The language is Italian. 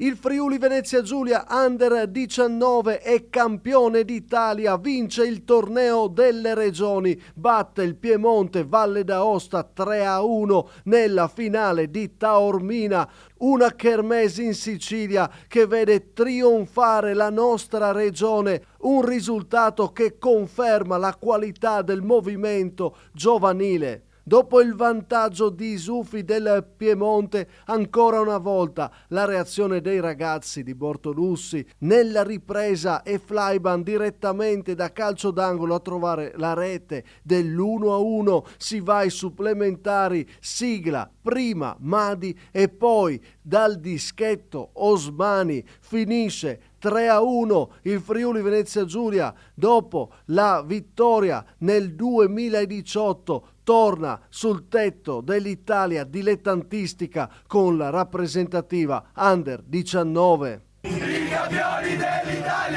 Il Friuli Venezia Giulia Under 19 è campione d'Italia, vince il torneo delle regioni, batte il Piemonte Valle d'Aosta 3-1 nella finale di Taormina. Una kermesse in Sicilia che vede trionfare la nostra regione, un risultato che conferma la qualità del movimento giovanile. Dopo il vantaggio di Isufi del Piemonte, ancora una volta la reazione dei ragazzi di Bortolussi nella ripresa e Flyban direttamente da calcio d'angolo a trovare la rete dell'1-1, si va ai supplementari, sigla prima Madi e poi dal dischetto Osmani finisce 3-1 il Friuli Venezia Giulia. Dopo la vittoria nel 2018 torna sul tetto dell'Italia dilettantistica con la rappresentativa Under 19. I campioni dell'Italia!